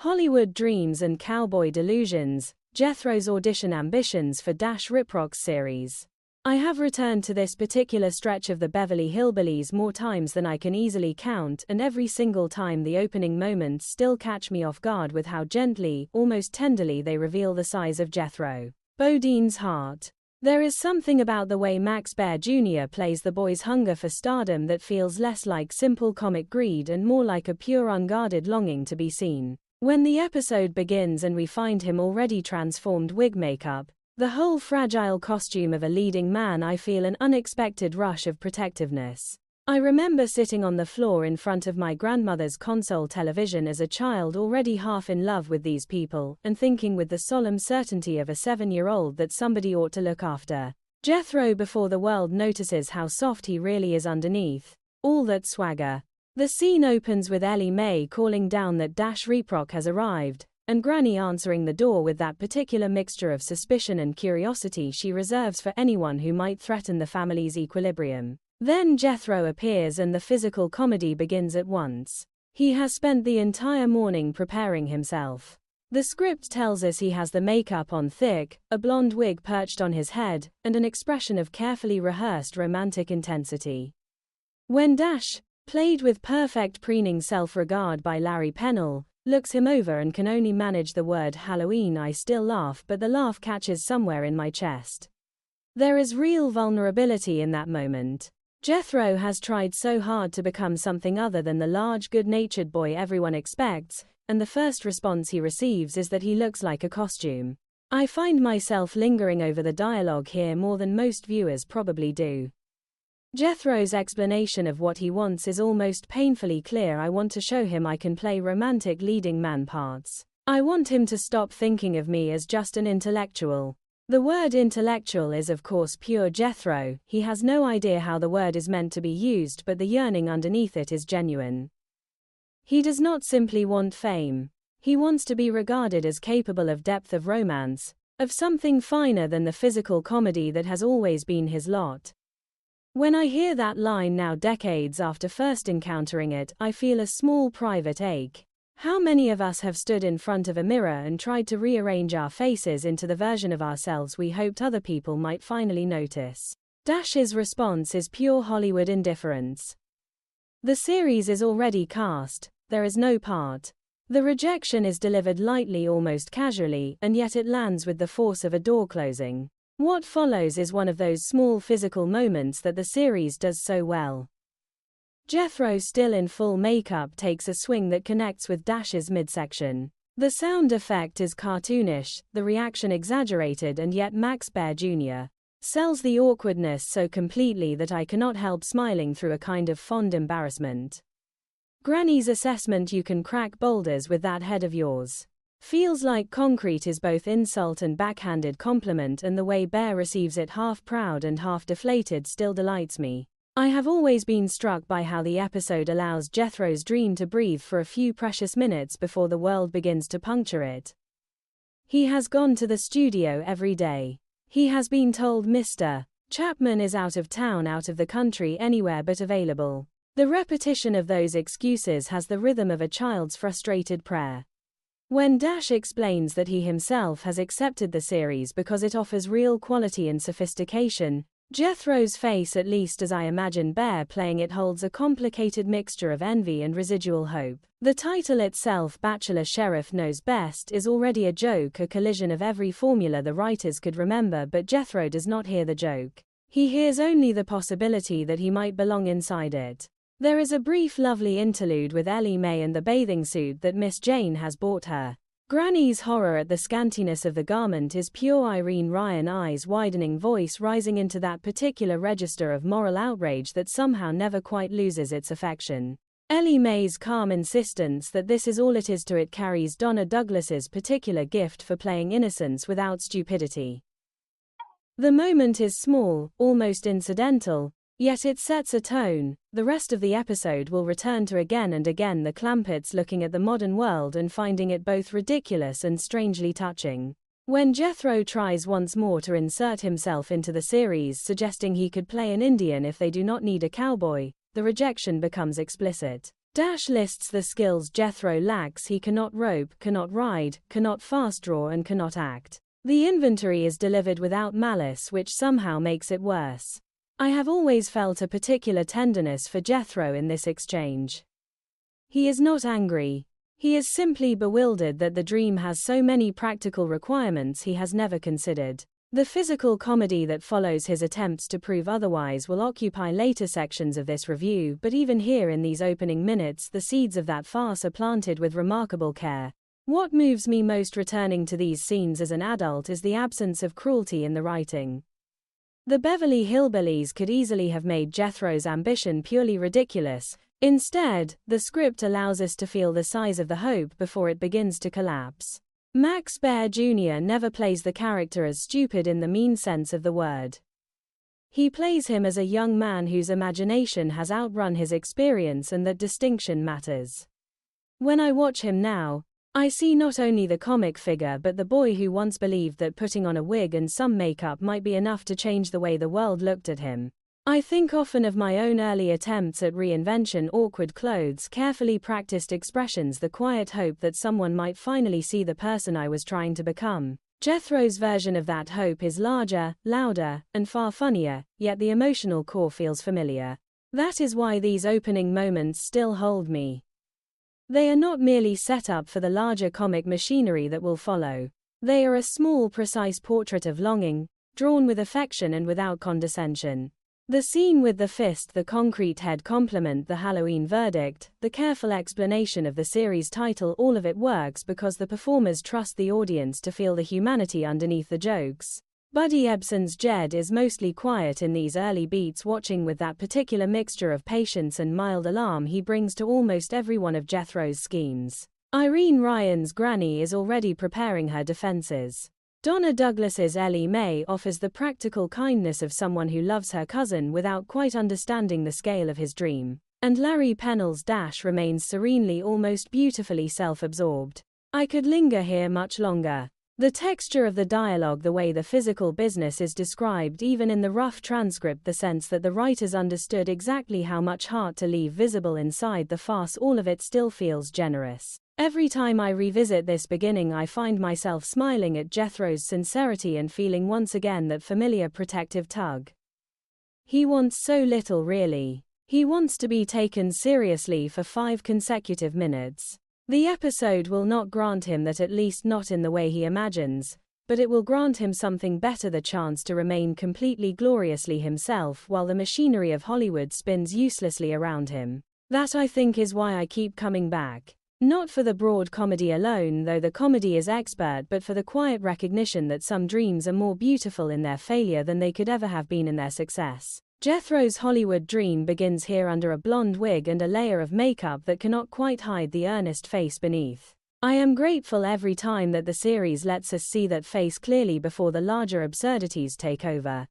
Hollywood Dreams and Cowboy Delusions, Jethro's audition ambitions for Rip Rock's series. I have returned to this particular stretch of the Beverly Hillbillies more times than I can easily count, and every single time the opening moments still catch me off guard with how gently, almost tenderly they reveal the size of Jethro Bodine's heart. There is something about the way Max Baer Jr. plays the boy's hunger for stardom that feels less like simple comic greed and more like a pure unguarded longing to be seen. When the episode begins and we find him already transformed wig makeup, the whole fragile costume of a leading man, I feel an unexpected rush of protectiveness. I remember sitting on the floor in front of my grandmother's console television as a child, already half in love with these people, and thinking with the solemn certainty of a 7-year-old that somebody ought to look after Jethro before the world notices how soft he really is underneath all that swagger. The scene opens with Ellie Mae calling down that Rip Rock has arrived, and Granny answering the door with that particular mixture of suspicion and curiosity she reserves for anyone who might threaten the family's equilibrium. Then Jethro appears and the physical comedy begins at once. He has spent the entire morning preparing himself. The script tells us he has the makeup on thick, a blonde wig perched on his head, and an expression of carefully rehearsed romantic intensity. When played with perfect preening self-regard by Larry Pennell, looks him over and can only manage the word Halloween, I still laugh, but the laugh catches somewhere in my chest. There is real vulnerability in that moment. Jethro has tried so hard to become something other than the large, good-natured boy everyone expects, and the first response he receives is that he looks like a costume. I find myself lingering over the dialogue here more than most viewers probably do. Jethro's explanation of what he wants is almost painfully clear. I want to show him I can play romantic leading man parts. I want him to stop thinking of me as just an intellectual. The word intellectual is of course pure Jethro. He has no idea how the word is meant to be used, but the yearning underneath it is genuine. He does not simply want fame. He wants to be regarded as capable of depth of romance, of something finer than the physical comedy that has always been his lot. When I hear that line now, decades after first encountering it, I feel a small private ache. How many of us have stood in front of a mirror and tried to rearrange our faces into the version of ourselves we hoped other people might finally notice? His response is pure Hollywood indifference. The series is already cast, there is no part. The rejection is delivered lightly, almost casually, and yet it lands with the force of a door closing. What follows is one of those small physical moments that the series does so well. Jethro, still in full makeup, takes a swing that connects with Dash's midsection. The sound effect is cartoonish, the reaction exaggerated, and yet Max Baer Jr. sells the awkwardness so completely that I cannot help smiling through a kind of fond embarrassment. Granny's assessment, "You can crack boulders with that head of yours," feels like concrete, is both insult and backhanded compliment, and the way Baer receives it, half proud and half deflated, still delights me. I have always been struck by how the episode allows Jethro's dream to breathe for a few precious minutes before the world begins to puncture it. He has gone to the studio every day. He has been told Mr. Chapman is out of town, out of the country, anywhere but available. The repetition of those excuses has the rhythm of a child's frustrated prayer. When explains that he himself has accepted the series because it offers real quality and sophistication, Jethro's face, at least as I imagine Baer playing it, holds a complicated mixture of envy and residual hope. The title itself, Bachelor Sheriff Knows Best, is already a joke, a collision of every formula the writers could remember, but Jethro does not hear the joke. He hears only the possibility that he might belong inside it. There is a brief lovely interlude with Ellie Mae and the bathing suit that Miss Jane has bought her. Granny's horror at the scantiness of the garment is pure Irene Ryan, eyes widening, voice rising into that particular register of moral outrage that somehow never quite loses its affection. Ellie Mae's calm insistence that this is all it is to it carries Donna Douglas's particular gift for playing innocence without stupidity. The moment is small, almost incidental, yet it sets a tone. The rest of the episode will return to again and again the Clampetts looking at the modern world and finding it both ridiculous and strangely touching. When Jethro tries once more to insert himself into the series, suggesting he could play an Indian if they do not need a cowboy, the rejection becomes explicit. Dash lists the skills Jethro lacks. He cannot rope, cannot ride, cannot fast draw, and cannot act. The inventory is delivered without malice, which somehow makes it worse. I have always felt a particular tenderness for Jethro in this exchange. He is not angry. He is simply bewildered that the dream has so many practical requirements he has never considered. The physical comedy that follows his attempts to prove otherwise will occupy later sections of this review, but even here in these opening minutes the seeds of that farce are planted with remarkable care. What moves me most returning to these scenes as an adult is the absence of cruelty in the writing. The Beverly Hillbillies could easily have made Jethro's ambition purely ridiculous. Instead, the script allows us to feel the size of the hope before it begins to collapse. Max Baer Jr. never plays the character as stupid in the mean sense of the word. He plays him as a young man whose imagination has outrun his experience and that distinction matters. When I watch him now, I see not only the comic figure but the boy who once believed that putting on a wig and some makeup might be enough to change the way the world looked at him. I think often of my own early attempts at reinvention, awkward clothes, carefully practiced expressions, the quiet hope that someone might finally see the person I was trying to become. Jethro's version of that hope is larger, louder, and far funnier, yet the emotional core feels familiar. That is why these opening moments still hold me. They are not merely set up for the larger comic machinery that will follow. They are a small, precise portrait of longing, drawn with affection and without condescension. The scene with the fist, the concrete head compliment, the Halloween verdict, the careful explanation of the series title, all of it works because the performers trust the audience to feel the humanity underneath the jokes. Buddy Ebsen's Jed is mostly quiet in these early beats, watching with that particular mixture of patience and mild alarm he brings to almost every one of Jethro's schemes. Irene Ryan's Granny is already preparing her defenses. Donna Douglas's Ellie Mae offers the practical kindness of someone who loves her cousin without quite understanding the scale of his dream. And Larry Pennell's Dash remains serenely, almost beautifully self-absorbed. I could linger here much longer. The texture of the dialogue, the way the physical business is described even in the rough transcript, the sense that the writers understood exactly how much heart to leave visible inside the farce, all of it still feels generous. Every time I revisit this beginning I find myself smiling at Jethro's sincerity and feeling once again that familiar protective tug. He wants so little, really. He wants to be taken seriously for 5 consecutive minutes. The episode will not grant him that, at least not in the way he imagines, but it will grant him something better, the chance to remain completely gloriously himself while the machinery of Hollywood spins uselessly around him. That, I think, is why I keep coming back. Not for the broad comedy alone, though the comedy is expert, but for the quiet recognition that some dreams are more beautiful in their failure than they could ever have been in their success. Jethro's Hollywood dream begins here under a blonde wig and a layer of makeup that cannot quite hide the earnest face beneath. I am grateful every time that the series lets us see that face clearly before the larger absurdities take over.